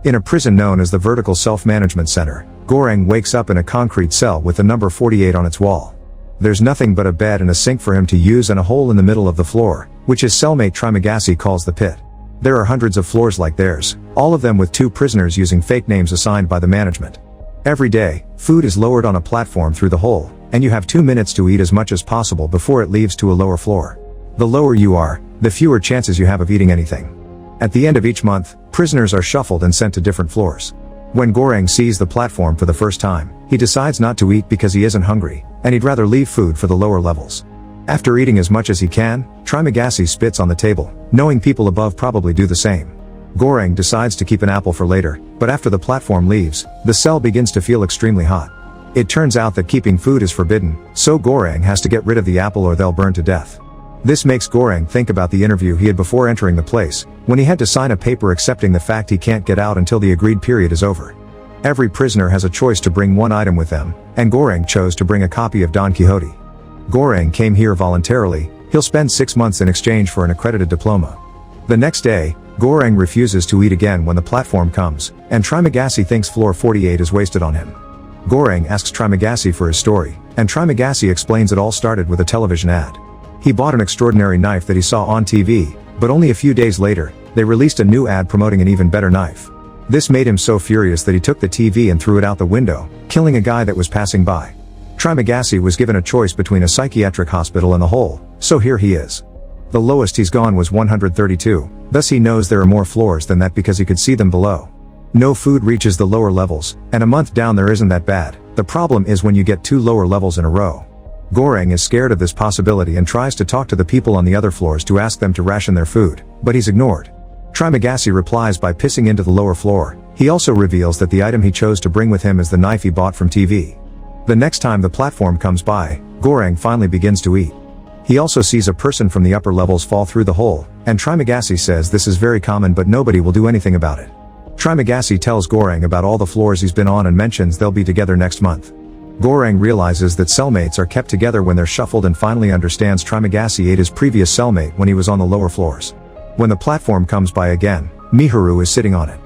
In a prison known as the Vertical Self-Management Center, Goreng wakes up in a concrete cell with the number 48 on its wall. There's nothing but a bed and a sink for him to use and a hole in the middle of the floor, which his cellmate Trimagasi calls the pit. There are hundreds of floors like theirs, all of them with 2 prisoners using fake names assigned by the management. Every day, food is lowered on a platform through the hole, and you have 2 minutes to eat as much as possible before it leaves to a lower floor. The lower you are, the fewer chances you have of eating anything. At the end of each month, prisoners are shuffled and sent to different floors. When Goreng sees the platform for the first time, he decides not to eat because he isn't hungry, and he'd rather leave food for the lower levels. After eating as much as he can, Trimagasi spits on the table, knowing people above probably do the same. Goreng decides to keep an apple for later, but after the platform leaves, the cell begins to feel extremely hot. It turns out that keeping food is forbidden, so Goreng has to get rid of the apple or they'll burn to death. This makes Goreng think about the interview he had before entering the place, when he had to sign a paper accepting the fact he can't get out until the agreed period is over. Every prisoner has a choice to bring one item with them, and Goreng chose to bring a copy of Don Quixote. Goreng came here voluntarily. He'll spend 6 months in exchange for an accredited diploma. The next day, Goreng refuses to eat again when the platform comes, and Trimagasi thinks floor 48 is wasted on him. Goreng asks Trimagasi for his story, and Trimagasi explains it all started with a television ad. He bought an extraordinary knife that he saw on TV, but only a few days later, they released a new ad promoting an even better knife. This made him so furious that he took the TV and threw it out the window, killing a guy that was passing by. Trimagasi was given a choice between a psychiatric hospital and the hole, so here he is. The lowest he's gone was 132, thus he knows there are more floors than that because he could see them below. No food reaches the lower levels, and a month down there isn't that bad. The problem is when you get 2 lower levels in a row. Goreng is scared of this possibility and tries to talk to the people on the other floors to ask them to ration their food, but he's ignored. Trimagasi replies by pissing into the lower floor. He also reveals that the item he chose to bring with him is the knife he bought from TV. The next time the platform comes by, Goreng finally begins to eat. He also sees a person from the upper levels fall through the hole, and Trimagasi says this is very common but nobody will do anything about it. Trimagasi tells Goreng about all the floors he's been on and mentions they'll be together next month. Goreng realizes that cellmates are kept together when they're shuffled and finally understands Trimagasi ate his previous cellmate when he was on the lower floors. When the platform comes by again, Miharu is sitting on it.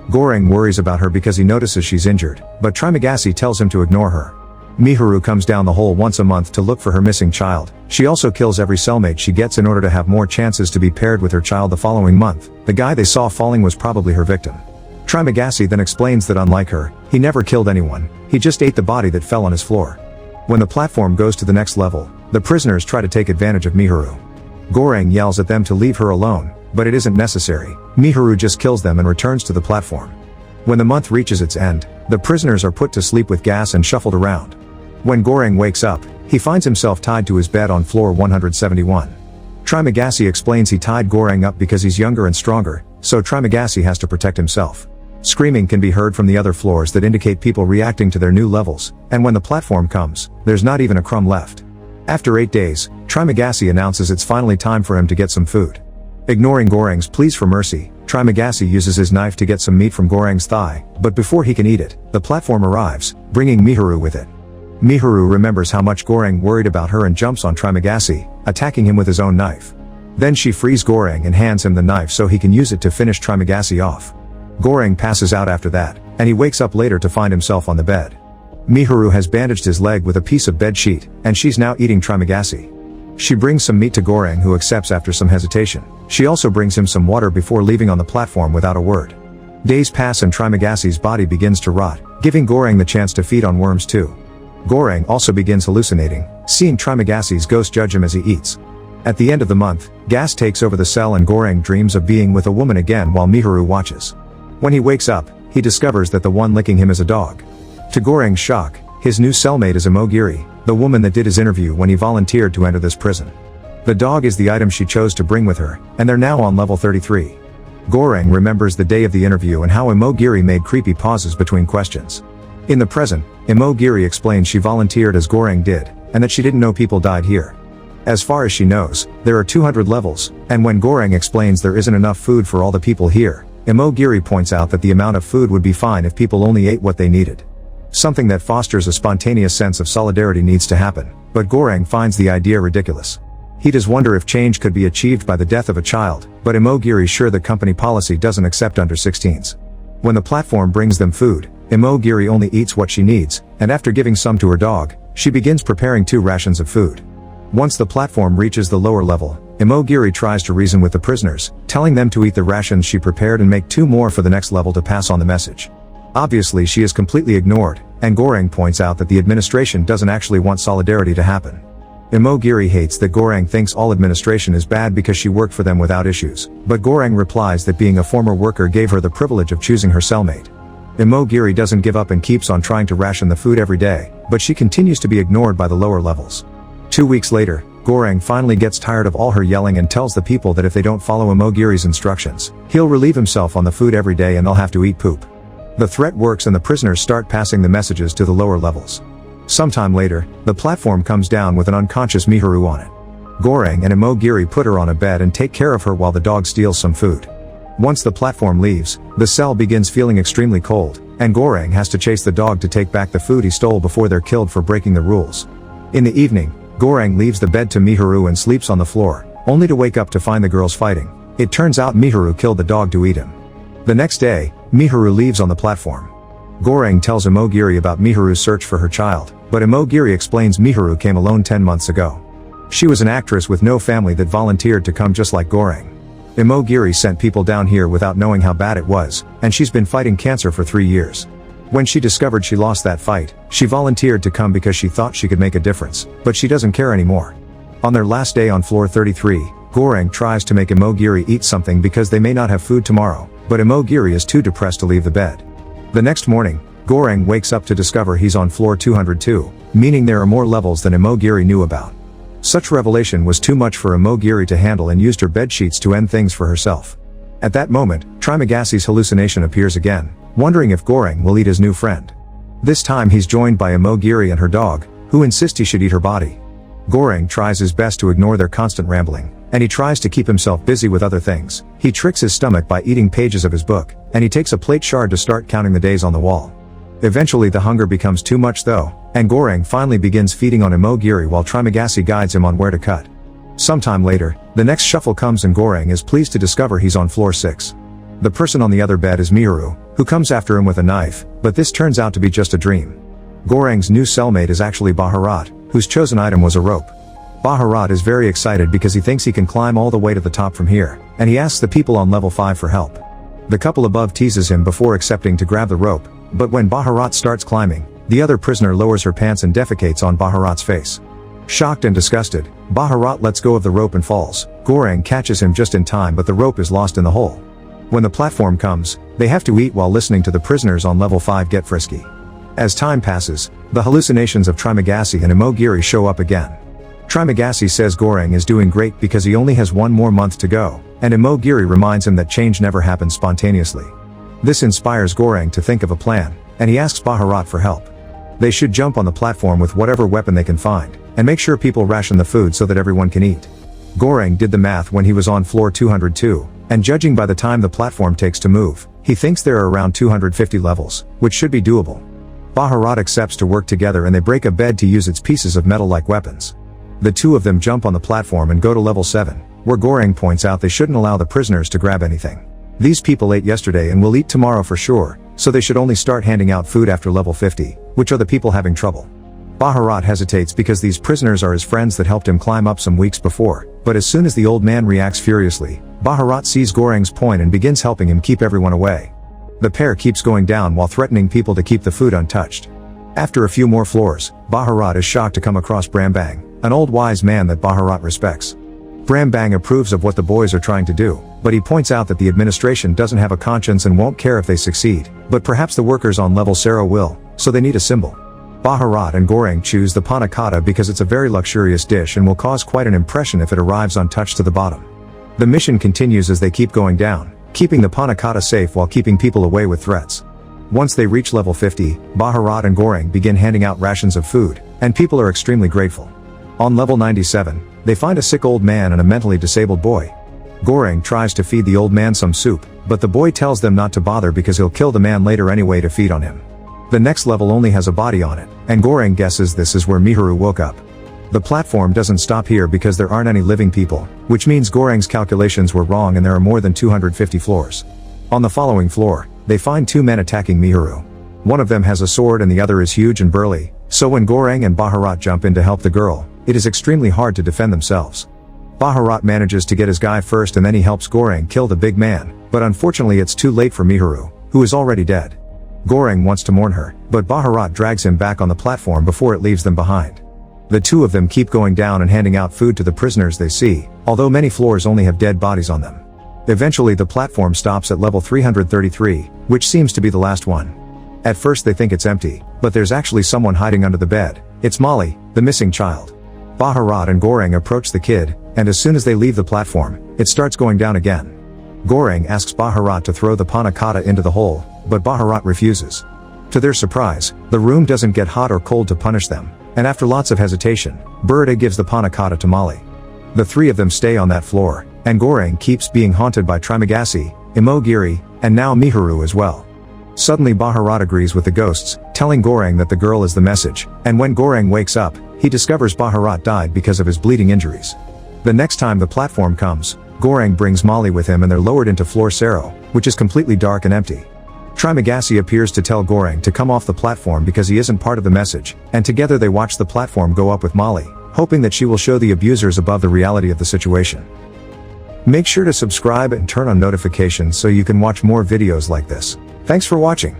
Goreng worries about her because he notices she's injured, but Trimagasi tells him to ignore her. Miharu comes down the hole once a month to look for her missing child. She also kills every cellmate she gets in order to have more chances to be paired with her child the following month. The guy they saw falling was probably her victim. Trimagasi then explains that unlike her, he never killed anyone, he just ate the body that fell on his floor. When the platform goes to the next level, the prisoners try to take advantage of Miharu. Goreng yells at them to leave her alone, but it isn't necessary. Miharu just kills them and returns to the platform. When the month reaches its end, the prisoners are put to sleep with gas and shuffled around. When Goreng wakes up, he finds himself tied to his bed on floor 171. Trimagasi explains he tied Goreng up because he's younger and stronger, so Trimagasi has to protect himself. Screaming can be heard from the other floors that indicate people reacting to their new levels, and when the platform comes, there's not even a crumb left. After 8 days, Trimagasi announces it's finally time for him to get some food. Ignoring Goreng's pleas for mercy, Trimagasi uses his knife to get some meat from Goreng's thigh, but before he can eat it, the platform arrives, bringing Miharu with it. Miharu remembers how much Goreng worried about her and jumps on Trimagasi, attacking him with his own knife. Then she frees Goreng and hands him the knife so he can use it to finish Trimagasi off. Goreng passes out after that, and he wakes up later to find himself on the bed. Miharu has bandaged his leg with a piece of bed sheet, and she's now eating Trimagasi. She brings some meat to Goreng who accepts after some hesitation. She also brings him some water before leaving on the platform without a word. Days pass and Trimagasi's body begins to rot, giving Goreng the chance to feed on worms too. Goreng also begins hallucinating, seeing Trimagasi's ghost judge him as he eats. At the end of the month, gas takes over the cell and Goreng dreams of being with a woman again while Miharu watches. When he wakes up, he discovers that the one licking him is a dog. To Goreng's shock, his new cellmate is Imogiri, the woman that did his interview when he volunteered to enter this prison. The dog is the item she chose to bring with her, and they're now on level 33. Goreng remembers the day of the interview and how Imogiri made creepy pauses between questions. In the present, Imogiri explains she volunteered as Goreng did, and that she didn't know people died here. As far as she knows, there are 200 levels, and when Goreng explains there isn't enough food for all the people here, Imogiri points out that the amount of food would be fine if people only ate what they needed. Something that fosters a spontaneous sense of solidarity needs to happen, but Goreng finds the idea ridiculous. He does wonder if change could be achieved by the death of a child, but Imogiri's sure that company policy doesn't accept under 16s. When the platform brings them food, Imogiri only eats what she needs, and after giving some to her dog, she begins preparing 2 rations of food. Once the platform reaches the lower level, Imogiri tries to reason with the prisoners, telling them to eat the rations she prepared and make 2 more for the next level to pass on the message. Obviously she is completely ignored, and Goreng points out that the administration doesn't actually want solidarity to happen. Imogiri hates that Goreng thinks all administration is bad because she worked for them without issues, but Goreng replies that being a former worker gave her the privilege of choosing her cellmate. Imogiri doesn't give up and keeps on trying to ration the food every day, but she continues to be ignored by the lower levels. 2 weeks later, Goreng finally gets tired of all her yelling and tells the people that if they don't follow Imogiri's instructions, he'll relieve himself on the food every day and they'll have to eat poop. The threat works and the prisoners start passing the messages to the lower levels. Sometime later, the platform comes down with an unconscious Miharu on it. Goreng and Imogiri put her on a bed and take care of her while the dog steals some food. Once the platform leaves, the cell begins feeling extremely cold, and Goreng has to chase the dog to take back the food he stole before they're killed for breaking the rules. In the evening, Goreng leaves the bed to Miharu and sleeps on the floor, only to wake up to find the girls fighting. It turns out Miharu killed the dog to eat him. The next day, Miharu leaves on the platform. Goreng tells Imogiri about Miharu's search for her child, but Imogiri explains Miharu came alone 10 months ago. She was an actress with no family that volunteered to come just like Goreng. Imogiri sent people down here without knowing how bad it was, and she's been fighting cancer for 3 years. When she discovered she lost that fight, she volunteered to come because she thought she could make a difference, but she doesn't care anymore. On their last day on floor 33, Goreng tries to make Imogiri eat something because they may not have food tomorrow, but Imogiri is too depressed to leave the bed. The next morning, Goreng wakes up to discover he's on floor 202, meaning there are more levels than Imogiri knew about. Such revelation was too much for Imogiri to handle and used her bedsheets to end things for herself. At that moment, Trimagassi's hallucination appears again, wondering if Goreng will eat his new friend. This time he's joined by Imogiri and her dog, who insist he should eat her body. Goreng tries his best to ignore their constant rambling, and he tries to keep himself busy with other things. He tricks his stomach by eating pages of his book, and he takes a plate shard to start counting the days on the wall. Eventually the hunger becomes too much though, and Goreng finally begins feeding on Imogiri while Trimagassi guides him on where to cut. Sometime later, the next shuffle comes and Goreng is pleased to discover he's on floor 6. The person on the other bed is Miharu, who comes after him with a knife, but this turns out to be just a dream. Goreng's new cellmate is actually Baharat, whose chosen item was a rope. Baharat is very excited because he thinks he can climb all the way to the top from here, and he asks the people on level 5 for help. The couple above teases him before accepting to grab the rope, but when Baharat starts climbing, the other prisoner lowers her pants and defecates on Baharat's face. Shocked and disgusted, Baharat lets go of the rope and falls. Goreng catches him just in time, but the rope is lost in the hole. When the platform comes, they have to eat while listening to the prisoners on level 5 get frisky. As time passes, the hallucinations of Trimagassi and Imogiri show up again. Trimagassi says Goreng is doing great because he only has 1 more month to go, and Imogiri reminds him that change never happens spontaneously. This inspires Goreng to think of a plan, and he asks Baharat for help. They should jump on the platform with whatever weapon they can find, and make sure people ration the food so that everyone can eat. Goreng did the math when he was on floor 202, and judging by the time the platform takes to move, he thinks there are around 250 levels, which should be doable. Baharat accepts to work together and they break a bed to use its pieces of metal like weapons. The two of them jump on the platform and go to level 7, where Goreng points out they shouldn't allow the prisoners to grab anything. These people ate yesterday and will eat tomorrow for sure, so they should only start handing out food after level 50, which are the people having trouble. Baharat hesitates because these prisoners are his friends that helped him climb up some weeks before, but as soon as the old man reacts furiously, Baharat sees Goreng's point and begins helping him keep everyone away. The pair keeps going down while threatening people to keep the food untouched. After a few more floors, Baharat is shocked to come across Brambang, an old wise man that Baharat respects. Brambang approves of what the boys are trying to do, but he points out that the administration doesn't have a conscience and won't care if they succeed, but perhaps the workers on level 0 will, so they need a symbol. Baharat and Goreng choose the panna cotta because it's a very luxurious dish and will cause quite an impression if it arrives untouched to the bottom. The mission continues as they keep going down, keeping the panna cotta safe while keeping people away with threats. Once they reach level 50, Baharat and Goreng begin handing out rations of food, and people are extremely grateful. On level 97, they find a sick old man and a mentally disabled boy. Goreng tries to feed the old man some soup, but the boy tells them not to bother because he'll kill the man later anyway to feed on him. The next level only has a body on it, and Goreng guesses this is where Miharu woke up. The platform doesn't stop here because there aren't any living people, which means Goreng's calculations were wrong and there are more than 250 floors. On the following floor, they find two men attacking Miharu. One of them has a sword and the other is huge and burly, so when Goreng and Bharat jump in to help the girl, it is extremely hard to defend themselves. Bharat manages to get his guy first and then he helps Goreng kill the big man, but unfortunately it's too late for Miharu, who is already dead. Goreng wants to mourn her, but Bharat drags him back on the platform before it leaves them behind. The two of them keep going down and handing out food to the prisoners they see, although many floors only have dead bodies on them. Eventually the platform stops at level 333, which seems to be the last one. At first they think it's empty, but there's actually someone hiding under the bed. It's Molly, the missing child. Bharat and Goreng approach the kid, and as soon as they leave the platform, it starts going down again. Goreng asks Bharat to throw the panna cotta into the hole, but Bharat refuses. To their surprise, the room doesn't get hot or cold to punish them, and after lots of hesitation, Burda gives the panna cotta to Molly. The three of them stay on that floor, and Goreng keeps being haunted by Trimagasi, Imogiri, and now Miharu as well. Suddenly Bharat agrees with the ghosts, telling Goreng that the girl is the message, and when Goreng wakes up, he discovers Bharat died because of his bleeding injuries. The next time the platform comes, Goreng brings Molly with him and they're lowered into floor 0, which is completely dark and empty. Trimagasi appears to tell Goreng to come off the platform because he isn't part of the message, and together they watch the platform go up with Molly, hoping that she will show the abusers above the reality of the situation. Make sure to subscribe and turn on notifications so you can watch more videos like this. Thanks for watching.